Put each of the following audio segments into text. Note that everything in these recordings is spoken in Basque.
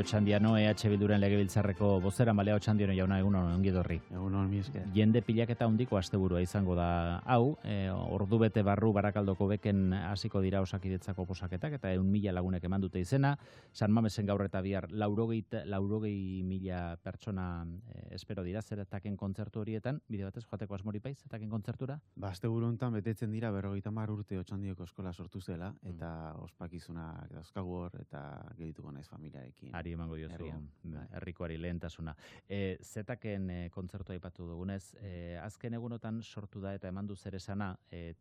Otxandiano, EH Bilduren legebiltzarreko bozera, malea Otxandiano jauna, egunon, ongi etorri. Egunon, mi esker. Jende pilaketa handiko asteburua izango da hau, ordu bete barru Barakaldoko beken hasiko dira Osakidetzako oposaketak, eta 1.000 lagunek eman dute izena. San Mamesen gaur eta bihar 80.000 pertsona espero dira, zeretaken kontzertu horietan, bide batez joateko asmori paiz, zeretaken kontzertura? Asteburu honetan betetzen dira 50 urte Otxandioko eskola sortu zela, eta ospakizunak dauzkagu hor, eta geldituko naiz familiarekin. Ari emango diozu herrikoari lehentasuna. Zetaken kontzertua aipatu dugunez, azken egunotan sortu da eta emandu zer esana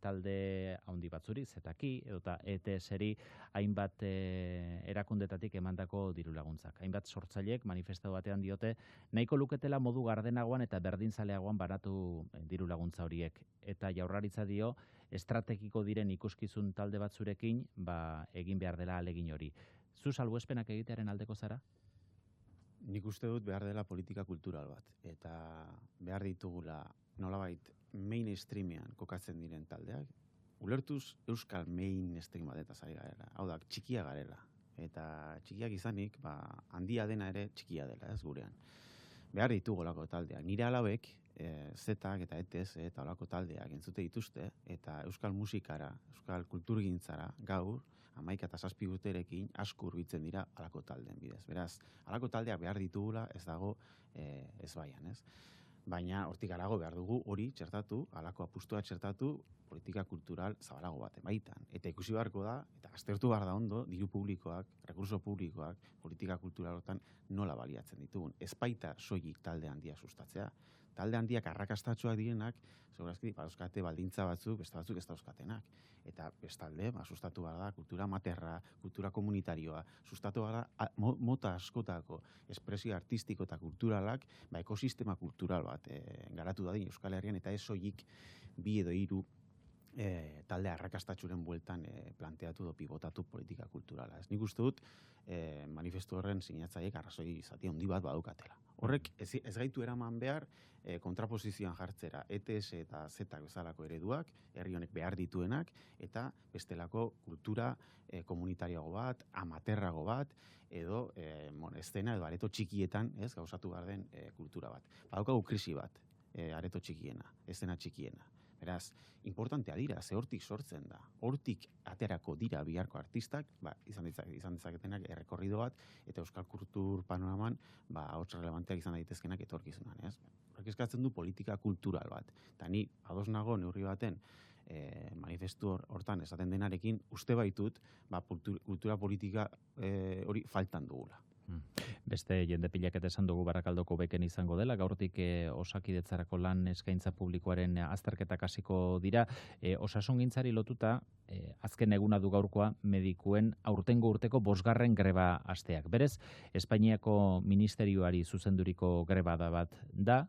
talde handi batzuri, Zetaki, edota ETS-eri hainbat erakundetatik emandako diru laguntzak. Hainbat sortzaileek manifestatu batean diote, nahiko luketela modu gardenagoan eta berdinzaleagoan banatu diru laguntza horiek. Eta Jaurlaritza dio, estrategiko diren ikuskizun talde batzurekin, egin behar dela ahalegin hori. Zu salbuespenak egitearen aldeko zara? Nik uste dut behar dela politika kultural bat, eta behar ditugula nolabait mainstreamean kokatzen diren taldeak, ulertuz euskal mainstream batetaz ari garela, hau da, txikia garela, eta txikiak izanik, handia dena ere txikia dela, ez gurean. Behar ditugolako taldeak, nire alabek, Zetak eta ETS eta olako taldeak entzute dituzte, eta euskal musikara, euskal kulturgintzara gaur, 11 eta 7 urterekin asko hurbiltzen dira halako taldeen bidez. Beraz, halako taldeak behar ditugula ez dago ezbaian, ez? Baina hortik harago behar dugu hori txertatu, halako apustua txertatu, politika kultural zabalago baten baitan. Eta ikusi beharko da, eta aztertu behar da ondo, diru publikoak, rekurso publikoak, politika kulturalotan nola baliatzen ditugun. Ez baita soilik talde handia sustatzea. Talde handiak arrakastatsuak direnak, segurazki, dauzkate baldintza batzuk, beste batzuk ez dauzkatenak. Eta bestalde, sustatu behar da, kultura materra, kultura komunitarioa, sustatu behar da, mota askotako espresio artistiko eta kulturalak, ekosistema kultural bat garatu dadin Euskal Herrian, eta ez soilik 2 edo 3 talde arrakastatxuren bueltan planteatu edo pivotatu politika kulturala. Nik uste dut manifestu horren sinatzaileek arrazoi zati handi bat badukatela. Horrek ez gaitu eraman behar kontraposizioan jartzera ETS eta Zetak bezalako ereduak, herri honek behar dituenak, eta bestelako kultura komunitariago bat, amaterrago bat, edo estena edo areto txikietan gauzatu behar den kultura bat. Badaukagu krisi bat, areto txikiena, estena txikiena. Beraz, importantea dira, ze hortik sortzen da. Hortik aterako dira biharko artistak, izan dezaketenak errekorrido bat, eta euskal kultur panoraman, ahots relevanteak izan daitezkenak etorkizunan. Horrek eskatzen du politika kultural bat. Eta ni, ados nago neurri baten, manifestu hortan esaten denarekin, uste baitut, kultura politika hori faltan dugula. Beste jende pilaketa esan dugu Barakaldoko beken izango dela, gaurtik Osakidetzarako lan eskaintza publikoaren azterketak hasiko dira. Osasungintzari lotuta, azken eguna du gaurkoa medikuen aurtengo urteko 5. greba asteak. Berez, Espainiako ministerioari zuzenduriko greba bat da,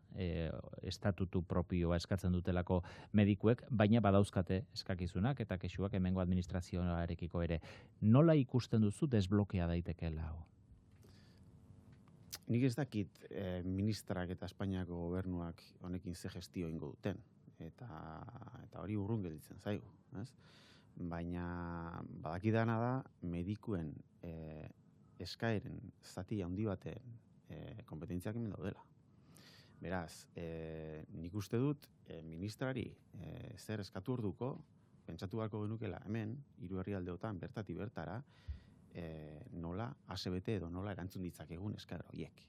estatutu propioa eskatzen dutelako medikuek, baina badauzkate eskakizunak eta kexuak hemengo administrazioarekiko ere. Nola ikusten duzu desblokea daitekeela hau? Nik ez dakit ministrak eta Espainiako gobernuak honekin ze gestio ingo duten. Eta hori urrun gelditzen zaigu. Baina badakidana da medikuen eskaeren zati handi baten kompetentziak hemen daudela. Beraz, nik uste dut ministrari zer eskatu orduko, pentsatu beharko genukela hemen, 3 herrialdeotan bertatik bertara, nola ASBT edo nola erantzun ditzakegun eskaera horiek.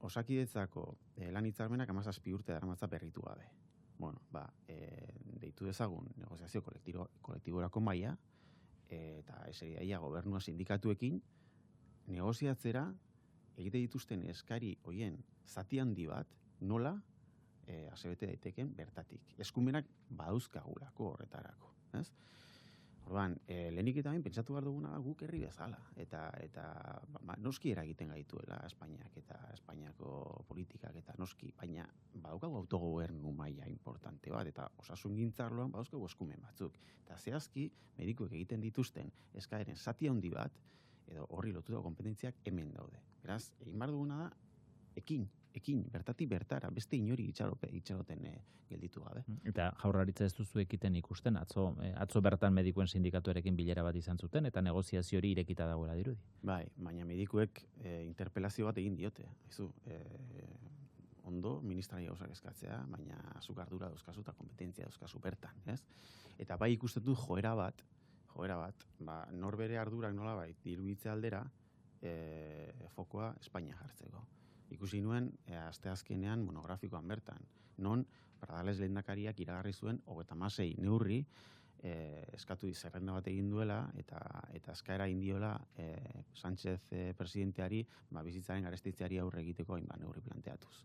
Osakidetzako lan hitzarmenak 17 urte daramatza berritu gabe. Deitu dezagun negoziazio kolektiborako maila, eta eseriaia gobernua sindikatuekin, negoziatzera egite dituzten eskari horien zati handi bat, nola ASBT daiteken bertatik. Eskumenak badauzkagulako horretarako. Orduan, lehenik eta pentsatu behar duguna da guk herri bezala. Eta noski eragiten gaituela Espainiak eta Espainiako politikak eta noski, baina badaukagu autogobernu maila importante bat, eta osasungintza arloan badauzkagu eskumen batzuk. Eta zehazki, medikuek egiten dituzten eskaeren zati handi bat, edo horri lotuta kompetentziak hemen daude. Beraz, egin behar duguna da, ekin, ekin, bertatik bertara, beste inori itxaroten gelditu gabe. Eta Jaurlaritza ez duzu ekiten ikusten, atzo bertan medikuen sindikatuarekin bilera bat izan zuten, eta negoziazio hori irekita dagoela dirudi. Bai, baina medikuek interpelazio bat egin diote. Aizu, ondo ministrari gauzak eskatzea, baina zuk ardura dauzkazu eta kompetentzia dauzkazu bertan, ez? Eta bai ikusten dut joera bat, norbere ardurak nolabait diruitze aldera, fokoa Espainia jartzeko. Ikusi nuen, asteazkenean monografikoan bertan, non Pradales lehendakariak iragarri zuen 36 neurri eskatu zerrenda bat egin duela eta eskaera indiola Sánchez presidenteari bizitzaren garestitzeari aurre egiteko hainbat neurri planteatuz.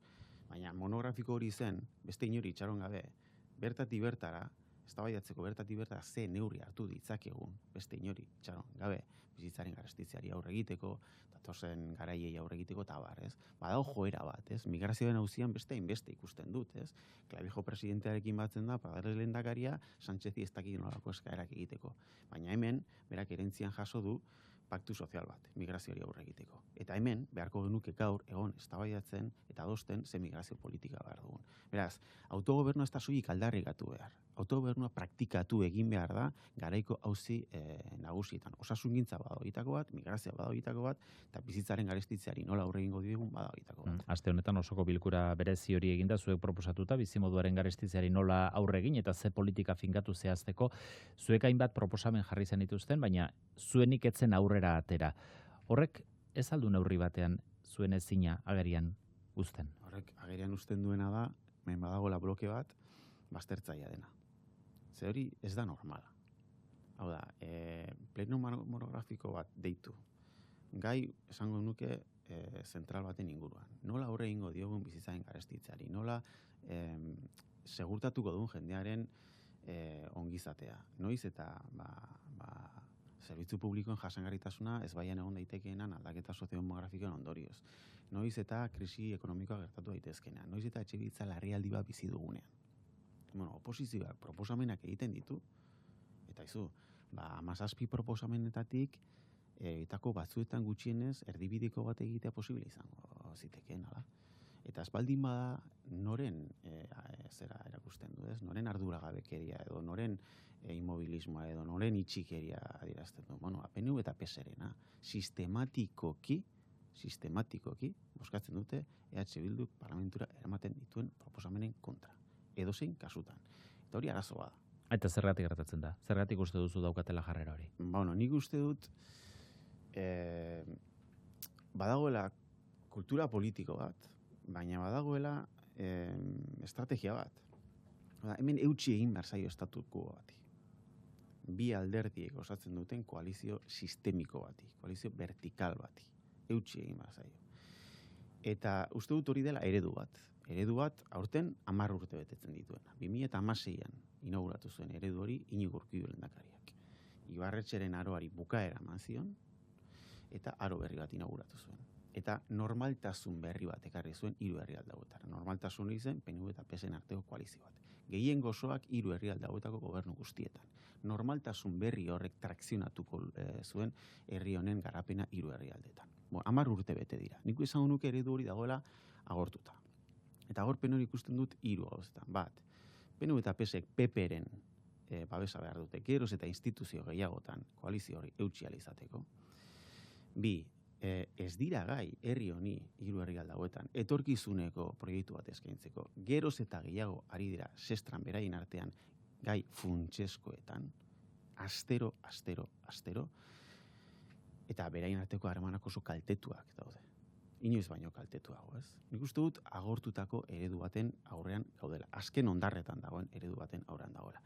Baina monografiko hori zen, beste inori itxaron gabe, bertatik bertara, eztabaidatzeko bertatik bertara ze neurri hartu ditzakegun, beste inori itxaron gabe, bizitzaren garestitzeari aurre egiteko, datozen garaiei aurre egiteko eta abar, ez? Badago joera bat, ez? Migrazioen auzian beste hainbeste ikusten dut, ez? Clavijo presidentearekin batzen da, Pradales lehendakaria, Sánchezi ez dakit nolako eskaerak egiteko. Baina hemen, berak erentzian jaso du, paktu sozial bat, migrazioari aurre egiteko. Eta hemen, beharko genuke gaur, egon, eztabaidatzen eta adosten ze migrazio politika behar dugun. Beraz, autogobernua ez da soilik aldarrikatu behar. Autogobernua praktikatu egin behar da garaiko auzi nagusietan. Osasungintza badagoitako bat, migrazioa badagoitako bat, eta bizitzaren garestitzeari nola aurre egingo diegun badagoitako bat. Aste honetan osoko bilkura berezi hori eginda zuek proposatuta bizimoduaren garestitzeari nola aurre egin eta ze politika finkatu zehazteko zuek hainbat proposamen jarri zen dituzten, baina zuenik etzen aurrera atera. Horrek ez aldu neurri batean zuen ezina agerian uzten. Horrek agerian uzten duena da, hemen badagoela bloke bat, baztertzailea dena. Ze hori ez da normala. Hau da, pleno monografiko bat deitu. Gai esango nuke zentral baten inguruan. Nola aurre egingo diogun bizitzaren garestitzeari, nola segurtatuko duen jendearen ongizatea. Noiz eta zerbitzu publikoen jasangarritasuna ez baian egon daitekeenan aldaketa soziodemografikoen ondorioz. Noiz eta krisi ekonomikoa gertatu daitezkenean. Noiz eta etxebizitza larrialdi bat bizi dugunean. Oposizioak proposamenak egiten ditu, eta 17 proposamenetatik etako batzuetan gutxienez erdibideko bat egitea posible izango zitekeen, ala. Eta espaldin bada noren zera erakusten du, ez? Noren arduragabekeria edo noren inmobilismoa edo noren itxikeria adierazten du. PNV eta PSRena sistematikoki bozkatzen dute EH Bilduk parlamentura eramaten dituen proposamenen kontra. Edozein kasutan. Eta hori arazoa da. Eta zergatik gertatzen da? Zergatik uste duzu daukatela jarrera hori? Nik uste dut badagoela kultura politiko bat, baina badagoela estrategia bat. Hemen eutsi egin behar zaio estatuko bati. Bi alderdiek osatzen duten koalizio sistemiko bati, koalizio vertikal bati. Eutsi egin behar zaio. Eta uste dut hori dela eredu bat. Eredu bat aurten 10 urte betetzen dituena. 2016an inauguratu zuen eredu hori Iñigo Urkullu lehendakariak. Ibarretxeren aroari bukaera eman zion eta aro berri bat inauguratu zuen. Eta normaltasun berri bat ekarri zuen 3 herrialde hauetara. Normaltasun hori zen PNV eta PSen arteko koalizio bat. Gehien gozoak 3 herrialde hauetako gobernu guztietan. Normaltasun berri horrek trakzionatuko zuen herri honen garapena 3 herrialdeetan. 10 urte bete dira. Nik esango nuke eredu hori dagoela agortuta. Eta agorpen hori ikusten dut 3 gauzetan. Bat, PNV eta PSek PPren babesa behar dute, geroz eta instituzio gehiagotan koalizio hori eutsi ahal izateko. 2, ez dira gai herri honi 3 herrialde hauetan etorkizuneko proiektu bat eskaintzeko. Geroz eta gehiago ari dira sestran beraien artean gai funtseskoetan, astero, eta beraien arteko harremanak oso kaltetuak daude. Inoiz baino kaltetuago, ez? Nik uste dut agortutako eredu baten aurrean gaudela. Azken ondarretan dagoen eredu baten aurrean dagoela.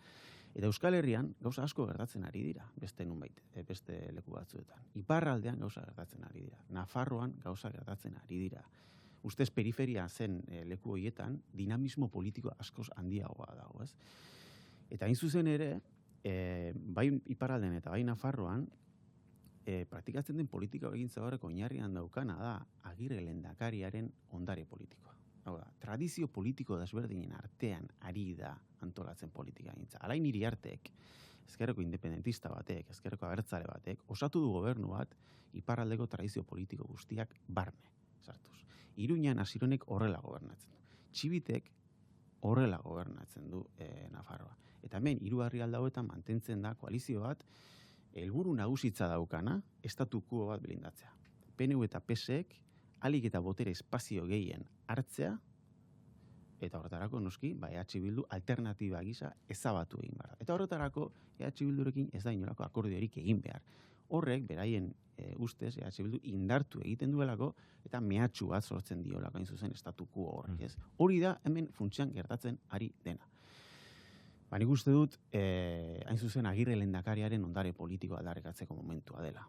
Eta Euskal Herrian gauza asko gertatzen ari dira, beste leku batzuetan. Iparraldean gauza gertatzen ari dira. Nafarroan gauza gertatzen ari dira. Ustez periferia zen leku horietan dinamismo politiko askoz handiagoa dago, ez? Eta hain zuzen ere, bai iparraldean eta bai Nafarroan, praktikatzen den politika egintza horrek oinarrian daukana da Agirre lehendakariaren ondare politikoa. Hau da, tradizio politiko desberdinen artean ari da antolatzen politika egintza. Alain Iriartek, ezkerreko independentista batek, ezkerreko abertzale batek, osatu du gobernu bat iparraldeko tradizio politiko guztiak barne sartuz. Iruñan Asironek horrela gobernatzen du. Txibitek horrela gobernatzen du Nafarroa. Eta hemen, hiru herrialde hauetan mantentzen da koalizio bat, helburu nagusitza daukana, estatu quo bat blindatzea. PNV eta PSek alik eta botere espazio gehien hartzea, eta horretarako noski, EH Bildu alternatiba gisa ezabatu egin behar. Eta horretarako EH Bildurekin ez da inolako akordiorik egin behar. Horrek, beraien ustez, EH Bildu indartu egiten duelako, eta mehatxu bat sortzen diolako hain zuzen estatu quo horrek, ez? Hori da hemen funtsian gertatzen ari dena. Nik uste dut, hain zuzen Agirre lehendakariaren ondare politikoa aldarrikatzeko momentua dela.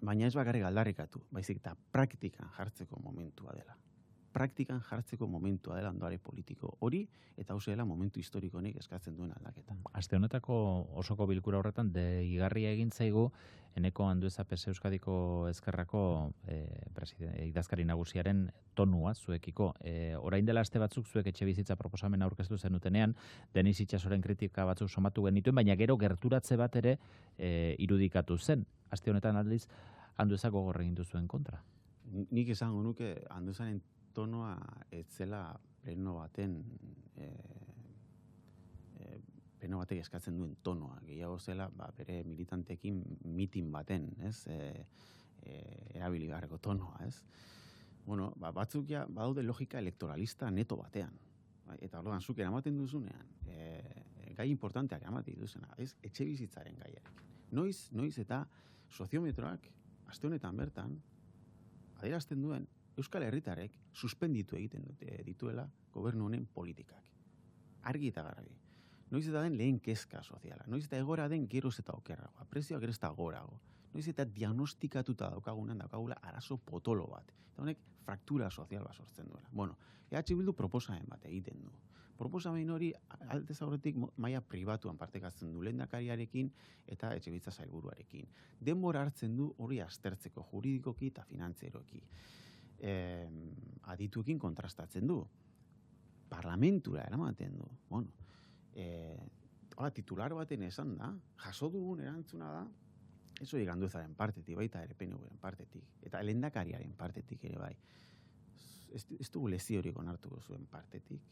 Baina ez bakarrik aldarrikatu, baizik eta praktikan jartzeko momentua dela. Praktikan jartzeko momentua dela ondare politiko hori, eta hau dela momentu historiko honek eskatzen duen aldaketa. Aste honetako osoko bilkura horretan deigarria egin zaigu Eneko Andueza PS Euskadiko Ezkerrako idazkari nagusiaren tonua zuekiko. Orain dela aste batzuk zuek etxebizitza proposamena aurkeztu zenutenean, Denis Itxasoren kritika batzuk somatu genituen, baina gero gerturatze bat ere irudikatu zen. Aste honetan aldiz Andueza gogor egin duzuen kontra. Nik esango nuke Anduezaren tonoa etzela pleno baten pleno batek eskatzen duen tonoa. Gehiago zela, bere militantekin mitin baten, ez? Erabili beharreko tonoa, ez? Bueno, batzuk ja badaude logika elektoralista neto batean. Eta orduan zuk eramaten duzunean, gai importanteak eramaten duzena, ez? Etxebizitzaren gaiarekin. Noiz eta soziometroak aste honetan bertan adierazten duen Euskal Herritarrek suspenditu egiten dituela gobernu honen politikak. Argi eta garbi. Noiz eta den lehen kezka soziala. Noiz eta egora den geroz eta okerragoa. Prezioak geroz eta gorago. Noiz eta diagnostikatuta daukagula arazo potolo bat. Eta honek fraktura sozial bat sortzen duela. Bueno, EH Bildu proposamen bat egiten du. Proposamen hori aldez aurretik maila pribatuan partekatzen du lehendakariarekin eta etxebizitza sailburuarekin. Denbora hartzen du hori aztertzeko juridikoki eta finantzieroki. Adituekin kontrastatzen du. Parlamentura eramaten du. Bueno, titular baten esan da, jaso dugun erantzuna da, ez hori Anduezaren partetik, baita ere PNVren partetik, eta lehendakariaren partetik ere bai. Ez dugu leziorik onartuko zuen partetik.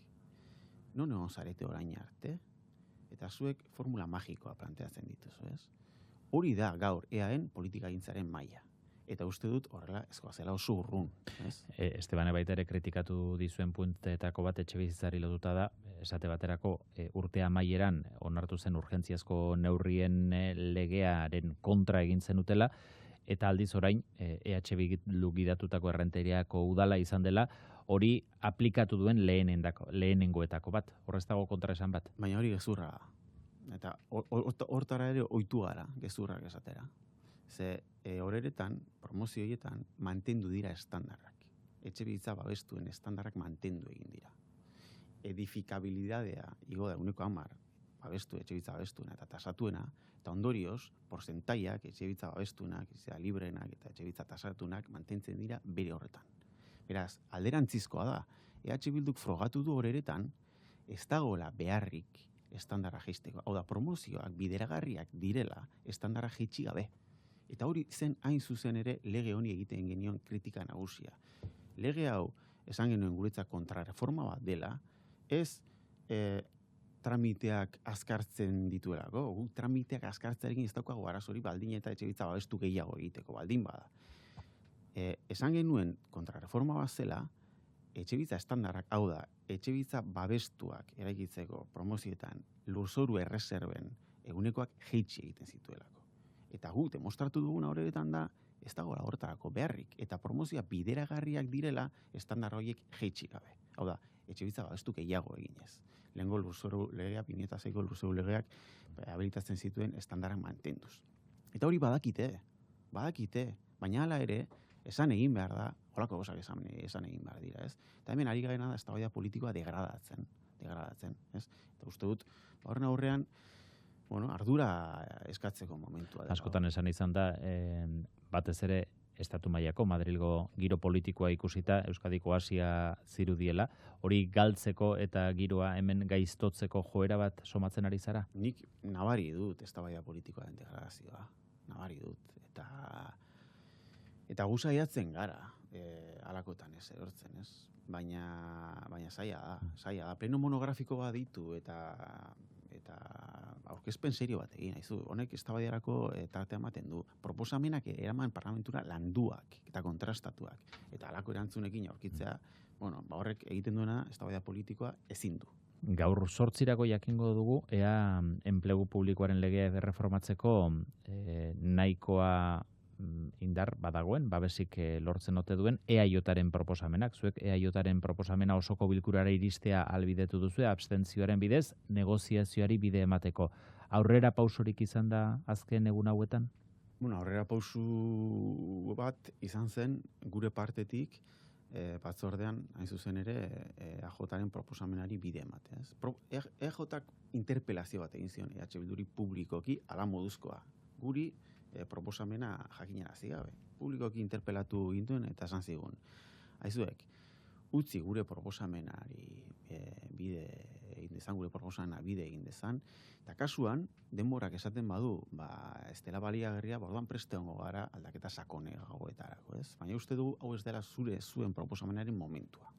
Non egon zarete orain arte, eta zuek formula magikoa planteatzen dituzu, ez? Hori da gaur EAen politikagintzaren maila. Eta uste dut horrela zela oso urrun. Estebane baita ere kritikatu dizuen puntetako bat etxebizitzari lotuta da, esate baterako urte amaieran onartu zen urgentziazko neurrien legearen kontra egin zenutela, eta aldiz orain EH Bildu gidatutako errenteriako udala izan dela, hori aplikatu duen lehenengoetako bat. Horrez dago kontra esan bat. Baina hori gezurra da. Eta hortara ere ohitu gara gezurrak esatera. Ze horeretan, promozio horietan, mantendu dira estandarrak. Etxebizitza babestuen estandarrak mantendu egin dira. Edifikabilidadea, igo da, 10% babestu, etxebizitza babestuena eta tasatuena, eta ondorioz, porcentaiak, etxebizitza babestuenak, librenak eta etxebizitza tasatunak mantentzen dira bere horretan. Beraz, alderantzizkoa da, EH Bilduk frogatu du horeretan, ez dagoela beharrik estandarra jaisteko. Hau da, promozioak bideragarriak direla estandarra jaitsi gabe. Eta hori zen hain zuzen ere lege honi egiten genion kritika nagusia. Lege hau, esan genuen guretzat kontrareforma bat dela, ez tramiteak azkartzen dituelako. Guk tramiteak azkartzarekin ez daukago arazori baldin eta etxebizitza babestu gehiago egiteko, baldin bada. Esan genuen kontrareforma bat zela, etxebizitza estandarrak, hau da, etxebizitza babestuak eraikitzeko promozietan lurzoru erreserben egunekoak jaitsi egiten zituelako. Eta guk demostratu duguna horretan da, ez dagoela horretarako beharrik. Eta promozioa bideragarriak direla estandar horiek jaitsi gabe. Hau da, etxebizitza babestu gehiago eginez. Lehengo lurzoru legeak, 2006ko lurzoru legeak habilitatzen zituen estandarak mantenduz. Eta hori badakite, baina hala ere, esan egin behar da, holako gozak esan egin behar dira, ez? Eta hemen ari garena da eztabaida politikoa degradatzen, ez? Eta uste dut, horren aurrean, ardura eskatzeko momentua. Askotan esan izan da, batez ere, estatu mailako Madrilgo giro politikoa ikusita, Euskadiko Asia zirudiela, hori galtzeko eta giroa hemen gaiztotzeko joera bat somatzen ari zara? Nik nabari dut eztabaida politikoaren degradazioa, nabari dut. Eta gusaiatzen gara, alakotan ez erortzen, ez? Baina zaila da. Pleno monografiko bat ditu eta aurkezpen serio bat egin, haizu. Honek eztabaidarako tartea ematen du. Proposamenak eraman parlamentura landuak eta kontrastatuak. Eta halako erantzunekin aurkitzea, horrek egiten duena eztabaida politikoa ezin du. Gaur 8 jakingo dugu, ea enplegu publikoaren legea erreformatzeko nahikoa indar badagoen, babesik lortzen ote duen EAJaren proposamenak. Zuek EAJaren proposamena osoko bilkurara iristea ahalbidetu duzu, abstentzioaren bidez, negoziazioari bide emateko. Aurrera pausorik izan da azken egun hauetan? Aurrera pausu bat izan zen gure partetik, batzordean, hain zuzen ere, EAJaren proposamenari bide ematea. EAJak interpelazio bat egin zion, EH Bilduri publikoki ala moduzkoa. Guri proposamena jakinarazi gabe. Publikoki interpelatu gintuen eta esan zigun. Aizuek, utzi gure proposamenari bide egin dezan, gure proposamena bide egin dezan, eta kasuan, denborak esaten badu, ez dela baliagarria, orduan preste hongo gara aldaketa sakoneagoetarako, ez? Baina uste dugu, hau ez dela zuen proposamenaren momentua.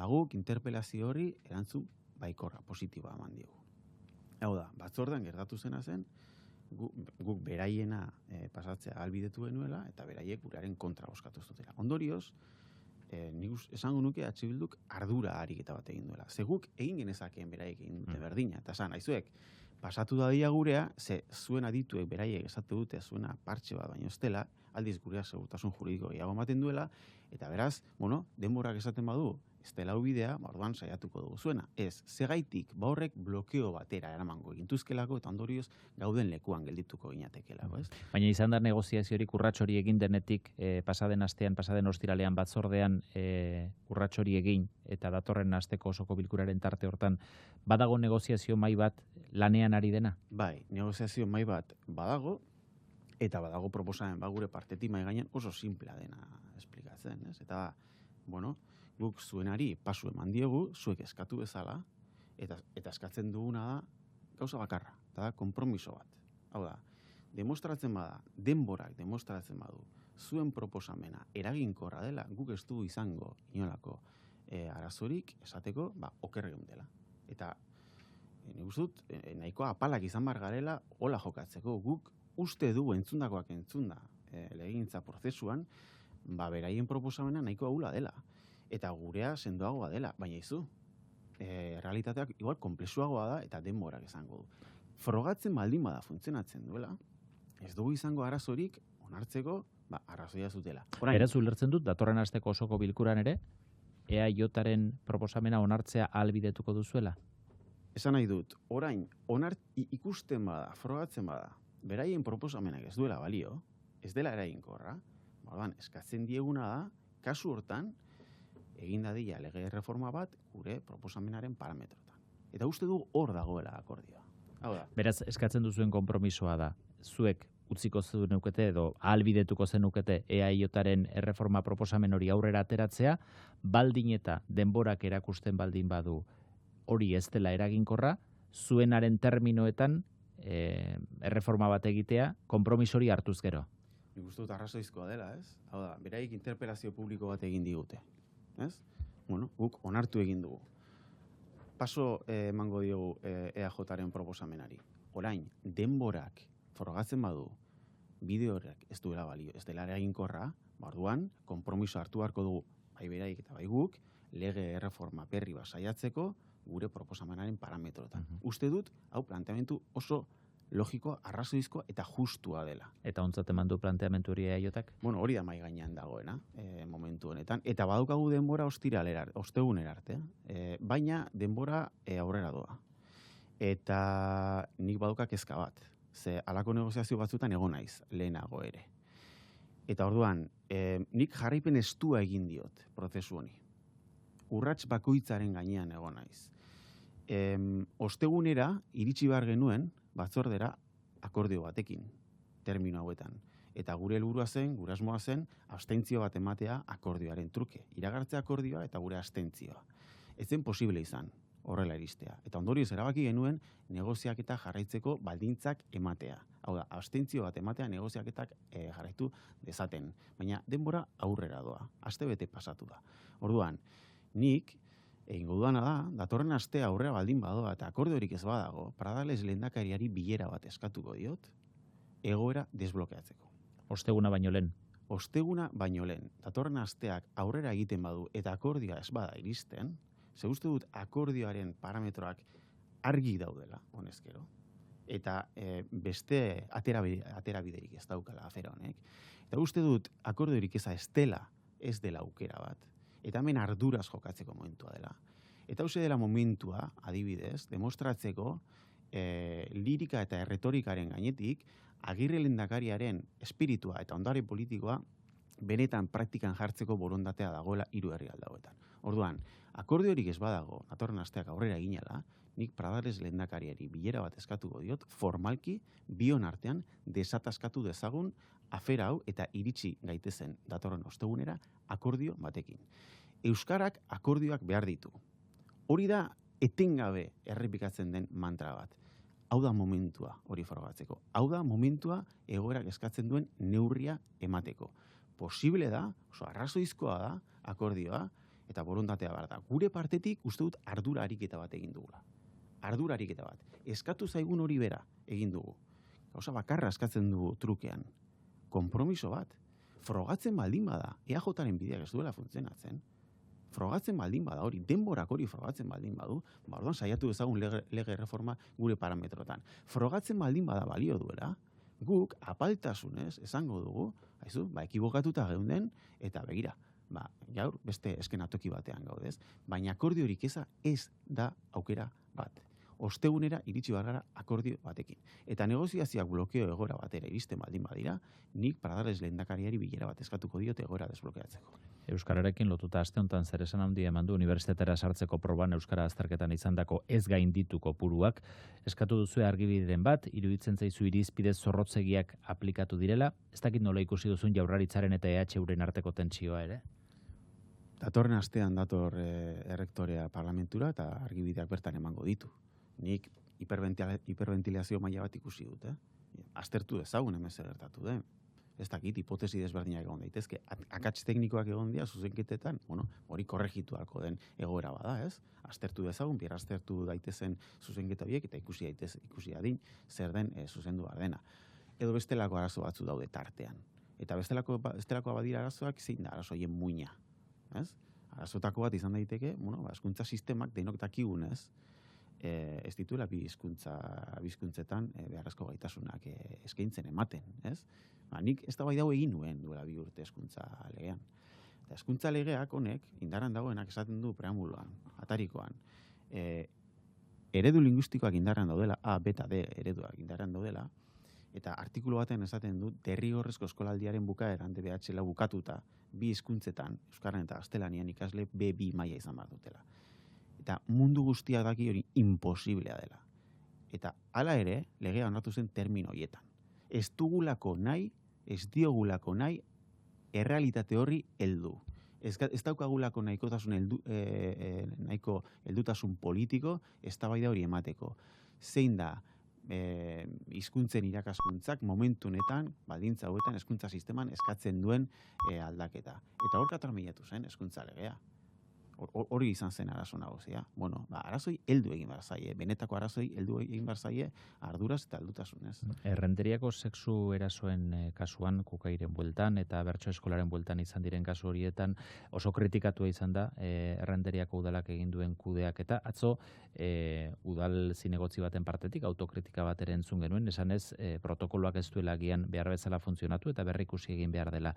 Guk interpelazio hori erantzun baikorra, positiboa eman diogu. Hau da, batzordean gertatu zena zen, guk beraiena pasatzea ahalbidetu genuela, eta beraiek gurearen kontra bozkatu zutela. Ondorioz, nik esango nuke EH Bilduk ardura ariketa bat egin duela. Ze guk egin genezakeen beraiek egin dute berdina. Eta esan, aizuek, pasatu dadia gurea, ze zuen adituek beraiek esate dute zuena partxe bat baino ez dela, aldiz gurea segurtasun juridiko gehiago ematen duela, eta beraz, denborak esaten badu, ez dela bidea, orduan saiatuko dugu zuena. Ez, zegaitik, horrek blokeo batera eramango egintuzkelako, eta ondorioz gauden lekuan geldituko ginatekelako, ez? Baina izan da negoziaziorik urratxori egin denetik, pasaden astean, pasaden ostiralean batzordean urratxori egin, eta datorren asteko osoko bilkuraren tarte hortan, badago negoziazio mahai bat lanean ari dena? Bai, negoziazio mahai bat badago, eta badago proposamen gure partetik mahai gainean oso simplea dena esplikatzen, ez? Eta, guk zuenari pasu eman diegu, zuek eskatu bezala, eta eskatzen duguna da gauza bakarra, eta da konpromiso bat. Hau da, denborak demostratzen badu, zuen proposamena eraginkorra dela, guk ez du izango inolako arazorik esateko, oker geundela. Eta, nik uste dut, nahikoa apalak izan bar garela, hola jokatzeko, guk uste du entzundakoak entzunda legegintza prozesuan, beraien proposamena nahikoa hula dela. Eta gurea sendoagoa dela, baina izu, realitateak igual komplexuagoa da eta denborak izango du. Frogatzen baldin bada funtzionatzen duela, ez dugu izango arazorik onartzeko, arrazoia zutela. Beraz ulertzen dut, datorren asteko osoko bilkuran ere, EAJaren proposamena onartzea ahalbidetuko duzuela? Esan nahi dut, orain, ikusten bada, frogatzen bada, beraien proposamenak ez duela balio, ez dela eraginkorra, eskatzen dieguna da, kasu hortan, egin dadila lege erreforma bat gure proposamenaren parametrotan. Eta uste du hor dagoela akordioa. Beraz, eskatzen duzuen konpromisoa da, zuek utziko zenukete edo ahalbidetuko zenukete EAJaren erreforma proposamen hori aurrera ateratzea, baldin eta denborak erakusten baldin badu hori ez dela eraginkorra, zuenaren terminoetan erreforma bat egitea, konpromiso hori hartuz gero. Nik uste dut arrazoizkoa dela, ez? Hau da, beraik interpelazio publiko bat egin digute. Ez? Guk onartu egin dugu. Paso emango diogu EAJaren proposamenari. Orain, denborak frogatzen badu, bide horrek ez duela balio, ez dela eraginkorra, orduan, konpromiso hartu beharko dugu, bai beraik eta bai guk, lege erreforma berri bat saiatzeko gure proposamenaren parametrotan. Uste dut, hau planteamendu oso logiko, arrazoizko eta justua dela. Eta ontzat eman du planteamendu hori EAJak? Hori da mai gainean dagoena, momentu honetan. Eta badaukagu denbora ostegunera arte. Baina denbora aurrera doa. Eta nik badauka kezka bat. Ze halako negoziazio batzutan egon naiz, lehenago ere. Eta orduan, nik jarraipen estua egin diot prozesu honi. Urrats bakoitzaren gainean egon naiz. Ostegunera iritsi behar genuen batzordera akordio batekin, termino hauetan. Eta gure helburua zen, gure asmoa zen, abstentzio bat ematea akordioaren truke. Iragartzea akordioa eta gure abstentzioa. Ez zen posible izan. horrela iristea. Eta ondorioz erabaki genuen negoziaketa jarraitzeko baldintzak ematea. Hau da, abstentzio bat ematea negoziaketak jarraitu dezaten. Baina denbora aurrera doa. Astebete pasatu da. Orduan, nik egingo duana da, datorren astea aurrera baldin badoa eta akordiorik ez badago, Pradales lehendakariari bilera bat eskatuko diot, egoera desblokeatzeko. Osteguna baino lehen. Osteguna baino lehen, datorren asteak aurrera egiten badu eta akordioa ez bada iristen, ze uste dut akordioaren parametroak argi daudela, honezkero, eta beste aterabiderik ez daukala afera honek. Eta uste dut akordiorik ez dela aukera bat, eta hemen arduraz jokatzeko momentua dela. Eta hauze dela momentua, adibidez, demostratzeko lirika eta erretorikaren gainetik, Agirre lehendakariaren espiritua eta ondare politikoa benetan praktikan jartzeko borondatea dagoela 3 herrialde hauetan. Orduan, akordiorik ez badago, datorren asteak aurrera eginela, nik Pradales lehendakariari bilera bat eskatuko diot, formalki, bion artean, desataskatu dezagun afera hau eta iritsi gaitezen datorren ostegunera akordio batekin. Euskarak akordioak behar ditu. Hori da etengabe errepikatzen den mantra bat. Hau da momentua hori frogatzeko. Hau da momentua egoerak eskatzen duen neurria emateko. Posible da, oso arrazoizkoa da, akordioa, eta borondatea behar da. Gure partetik uste dut ardura ariketa bat egin dugula. Ardura ariketa bat. Eskatu zaigun hori bera egin dugu. Gauza bakarra eskatzen dugu trukean. Konpromiso bat. Frogatzen baldin bada, EAJaren bideak ez duela funtzionatzen. Frogatzen baldin bada hori, denborak hori frogatzen baldin badu, orduan saiatu dezagun lege reforma gure parametrotan. Frogatzen baldin bada balio duela, guk apaltasunez esango dugu, haizu, ekibokatuta geunden, eta begira, gaur beste eskenatoki batean gaudez, baina akordiorik eza ez da aukera bat. Ostegunera iritsi bagara akordio batekin. Eta negoziazioak blokeo egoera batera iristen baldin badira, nik Pradales lehendakariari bilera bat eskatuko diot egoera desblokeatzeko. Euskararekin lotuta aste honetan zer esan handia eman du unibertsitatera sartzeko proban euskara azterketan izandako ez gainditu kopuruak. Eskatu duzu argibideren bat, iruditzen zaizu irizpide zorrotzegiak aplikatu direla. Ez dakit nola ikusi duzun Jaurlaritzaren eta EHUren arteko tentsioa ere? Datorren astean dator errektorea parlamentura eta argibideak bertan emango ditu. Nik hiperventilazio maila bat ikusi dut, Aztertu dezagun hemen zer gertatu den. Ez dakit, hipotesi desberdinak egon daitezke. Akats teknikoak egon dira zuzenketetan, hori korregitu halko den egoera bada, ez? Aztertu dezagun, aztertu daitezen zuzenketa biek eta ikusi adin zer den zuzendu behar dena. Edo bestelako arazo batzu daude tartean. Eta bestelako badira arazoak zein da arazoien muina, ez? Arazotako bat izan daiteke, hezkuntza sistemak denok dakigunez, ez dituela bi hizkuntzetan beharrezko gaitasunak eskaintzen ematen, ez? Nik ez da bai dago egin nuen duela 2 urte hezkuntza legean. Eta hezkuntza legeak honek, indarran dagoenak esaten du preambuloan, atarikoan, eredu linguistikoak indarran daudela, A, B eta D ereduak indarran daudela, eta artikulu baten esaten du derrigorrezko eskolaldiaren bukaeran DBH bukatuta, 2 hizkuntzetan, euskaran eta gaztelanian ikasle B2 maila izan behar dutela. Eta mundu guztiak daki hori imposiblea dela. Eta hala ere, legea onartu zen termino horietan. Ez diogulako nahi errealitate horri heldu. Ez daukagulako nahiko heldutasun politiko eztabaida hori emateko. Zein da hizkuntzen irakaskuntzak momentu honetan, baldintza hauetan hezkuntza sisteman eskatzen duen aldaketa. Eta hor katramiatu zen hezkuntza legea. Hori izan zen arazo nagusia. Arazoi heldu egin behar zaie, benetako arazoi heldu egin behar zaie arduraz eta heldutasunez. Errenteriako sexu erasoen kasuan, Kukairen bueltan eta Bertso Eskolaren bueltan izan diren kasu horietan oso kritikatua izan da Errenteriako udalak egin duen kudeak eta atzo udal zinegotzi baten partetik autokritika bat ere entzun genuen, esanez protokoloak ez duela agian behar bezala funtzionatu eta berrikusi egin behar dela.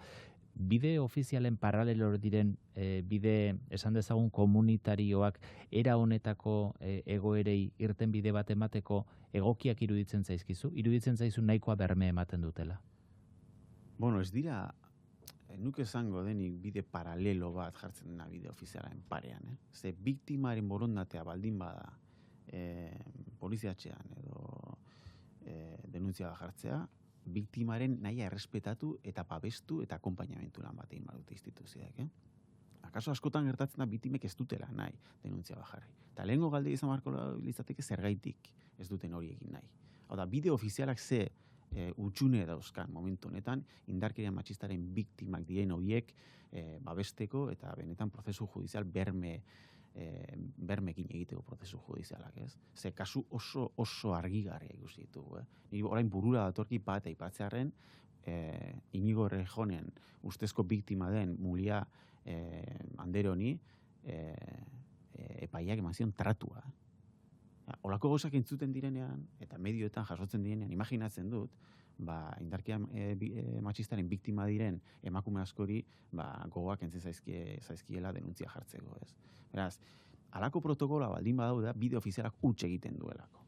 Bide ofizialen paralelo diren bide esan dezagun komunitarioak era honetako egoerei irten bide bat emateko egokiak iruditzen zaizkizu? Iruditzen zaizu nahikoa berme ematen dutela? Ez dira, nuke esango denik bide paralelo bat jartzen dena bide ofizialaren parean. Ze biktimaren borondatea baldin bada poliziatxean edo denuntzia jartzea, biktimaren nahia errespetatu eta babestu eta akompainamentu lan bat egin badute instituzioak. kaso askotan gertatzen da biktimek ez dutela nahi denuntzia bajarri. Eta lehengo galde izan beharko litzateke zergaitik ez duten hori egin nahi. Hau da, bide ofizialak ze utxune dauzkan momentu honetan, indarkeria matxistaren biktimak diren horiek babesteko eta benetan prozesu judizial bermekin egiteko prozesu judizialak, ez? Ze kasu oso argigarria ikusi ditugu, Ni orain burura datorki bat aipatzearren, Inigo Errejonen ustezko biktima den Mulia Anderoni epaiak eman zion tratua. Olako gauzak entzuten direnean, eta medioetan jasotzen direnean, imaginatzen dut, indarkeria matxistaren biktima diren emakume askori gogoak entzen zaizkiela denuntzia jartzeko, ez? Beraz, halako protokoloa baldin badaude, bide ofizialak huts egiten duelako.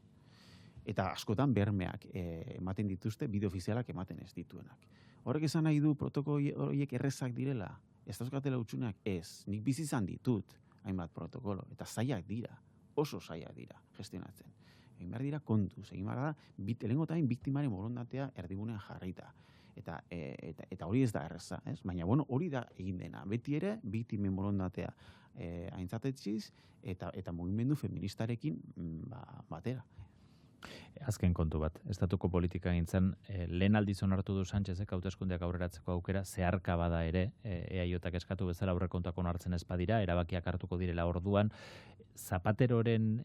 Eta askotan bermeak ematen dituzte, bide ofizialak ematen ez dituenak. Horrek esan nahi du protokolo horiek errezak direla, ez dauzkatela hutsunak, ez. Nik bizi izan ditut hainbat protokolo, eta zailak dira, oso zailak dira gestionatzen. Egin behar dira kontuz, egin behar da, lehengotain biktimaren borondatea erdigunean jarrita. Eta hori ez da erreza, ez? Baina, hori da egin dena. Beti ere, biktimen borondatea aintzatetziz eta mugimendu feministarekin batera. Azken kontu bat, estatuko politika gintzen, lehen aldiz onartu du Sánchezek hauteskundeak aurreratzeko aukera, zeharka bada ere, EAJak eskatu bezala aurrekontuak onartzen ez badira, erabakiak hartuko direla orduan, Zapateroren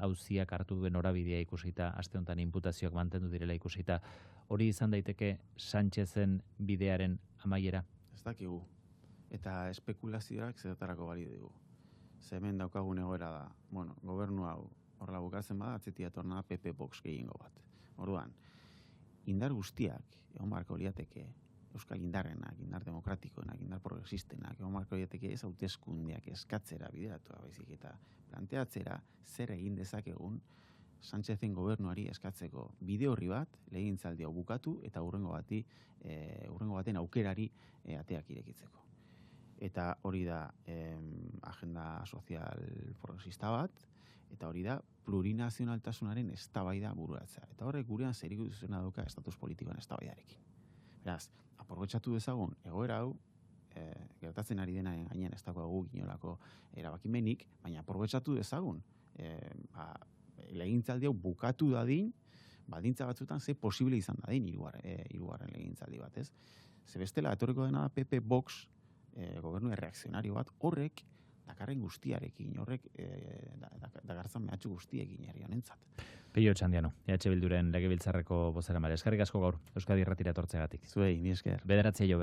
auziak hartu duen norabidea ikusita, aste honetan inputazioak mantendu direla ikusita, hori izan daiteke Sánchezen bidearen amaiera? Ez dakigu. Eta espekulazioak zertarako balio dugu. Ze hemen daukagun egoera da, gobernu hau horrela bukatzen bada, atzetik datorna PP Vox gehiengo bat. Orduan, indar guztiak, egon beharko liateke, euskal indarrenak, indar demokratikoenak, indar progresistenak, egon beharko liateke ez hauteskundeak eskatzera bideratua baizik eta planteatzera zer egin dezakegun Sánchezen gobernuari eskatzeko bide horri bat, legegintzaldi hau bukatu eta hurrengo baten aukerari ateak irekitzeko. Eta hori da agenda sozial progresista bat, eta hori da plurinazionaltasunaren eztabaida bururatzea. Eta horrek gurean zerikusitasuna dauka estatus politikoen eztabaidarekin. Beraz, aprobetxatu dezagun egoera hau, gertatzen ari dena gainean ez daukagu inolako erabakimenik, baina aprobetxatu dezagun legegintzaldi hau bukatu dadin, baldintza batzutan ze posible izan dadin hirugarren legegintzaldi bat, ez? Ze bestela etorriko dena da PP Vox gobernu erreakzionario bat, horrek dakarren guztiarekin, horrek dakartzan mehatxu guztiekin herri honentzat. Pello Otxandiano, EH Bilduren legebiltzarreko bozeramale. Eskerrik asko gaur, Euskadi Irratira etortzeagatik. Zuei, mi esker. 9 jo